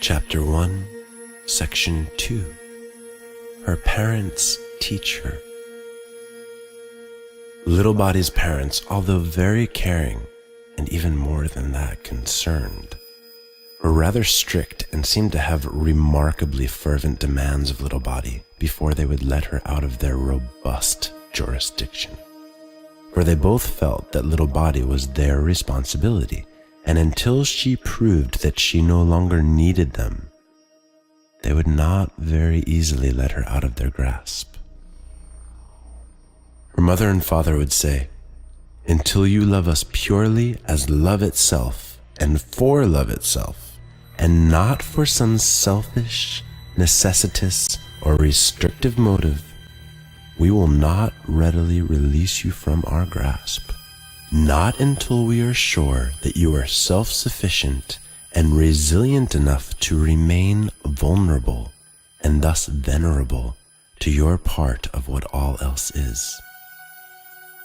Chapter 1, Section 2. Her parents teach her. Little Body's parents, although very caring, and even more than that, concerned, were rather strict and seemed to have remarkably fervent demands of Little Body before they would let her out of their robust jurisdiction. For they both felt that Little Body was their responsibility, and until she proved that she no longer needed them, they would not very easily let her out of their grasp. Her mother and father would say, "Until you love us purely as love itself and for love itself, and not for some selfish, necessitous, or restrictive motive, we will not readily release you from our grasp. Not until we are sure that you are self-sufficient and resilient enough to remain vulnerable and thus venerable to your part of what all else is."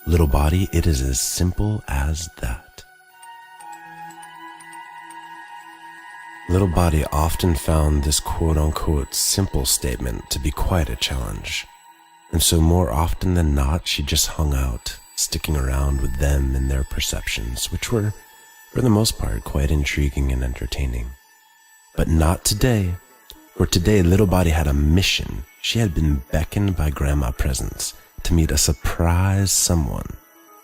Little Body, it is as simple as that. Little Body often found this quote-unquote simple statement to be quite a challenge, and so more often than not she just hung out, sticking around with them and their perceptions, which were, for the most part, quite intriguing and entertaining. But not today, for today Little Body had a mission. She had been beckoned by Grandma Presence to meet a surprise someone.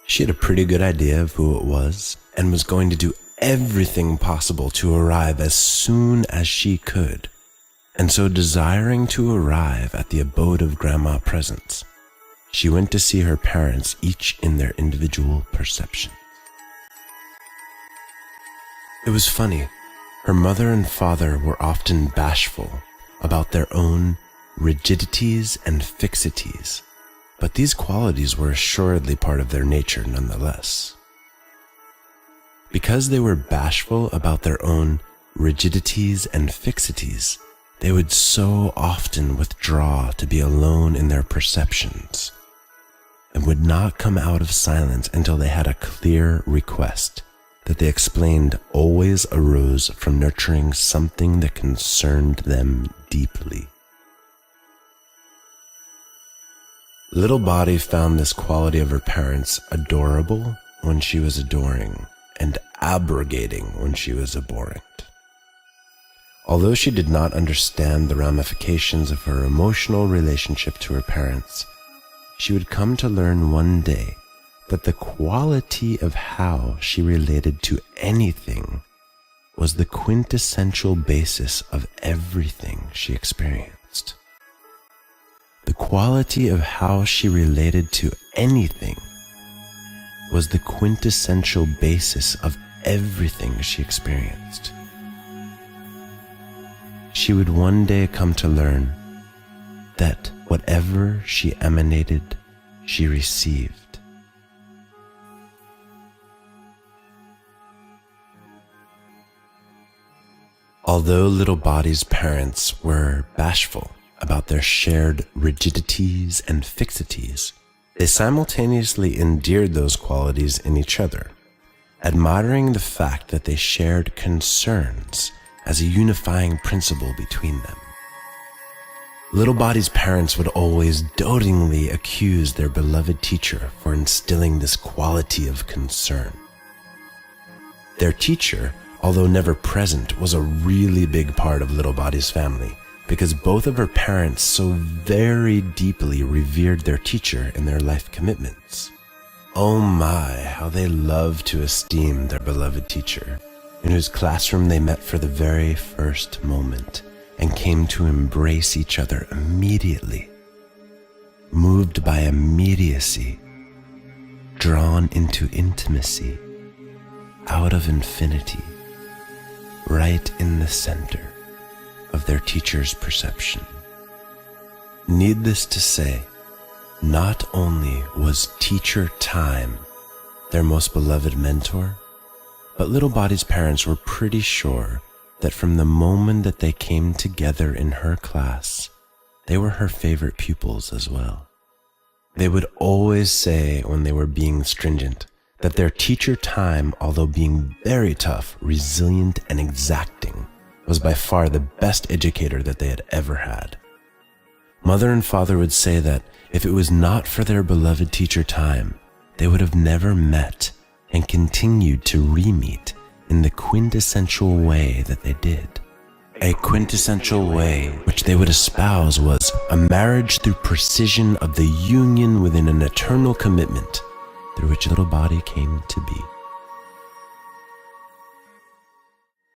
She had a pretty good idea of who it was, and was going to do everything possible to arrive as soon as she could. And so, desiring to arrive at the abode of Grandma Presence, she went to see her parents, each in their individual perception. It was funny. Her mother and father were often bashful about their own rigidities and fixities, but these qualities were assuredly part of their nature nonetheless. Because they were bashful about their own rigidities and fixities, they would so often withdraw to be alone in their perceptions, and would not come out of silence until they had a clear request that they explained always arose from nurturing something that concerned them deeply. Little Body found this quality of her parents adorable when she was adoring, and abrogating when she was abhorrent. Although she did not understand the ramifications of her emotional relationship to her parents, she would come to learn one day that the quality of how she related to anything was the quintessential basis of everything she experienced. The quality of how she related to anything was the quintessential basis of everything she experienced. She would one day come to learn that whatever she emanated, she received. Although Little Body's parents were bashful about their shared rigidities and fixities, they simultaneously endeared those qualities in each other, admiring the fact that they shared concerns as a unifying principle between them. Little Body's parents would always dotingly accuse their beloved teacher for instilling this quality of concern. Their teacher, although never present, was a really big part of Little Body's family, because both of her parents so very deeply revered their teacher and their life commitments. Oh my, how they loved to esteem their beloved teacher, in whose classroom they met for the very first moment and came to embrace each other immediately, moved by immediacy, drawn into intimacy, out of infinity, right in the center of their teacher's perception. Needless to say, not only was Teacher Time their most beloved mentor, but Little Body's parents were pretty sure that from the moment that they came together in her class, they were her favorite pupils as well. They would always say when they were being stringent that their Teacher Time, although being very tough, resilient, and exacting, was by far the best educator that they had ever had. Mother and father would say that if it was not for their beloved teacher time, they would have never met and continued to re-meet in the quintessential way that they did. A quintessential way which they would espouse was a marriage through precision of the union within an eternal commitment through which little body came to be.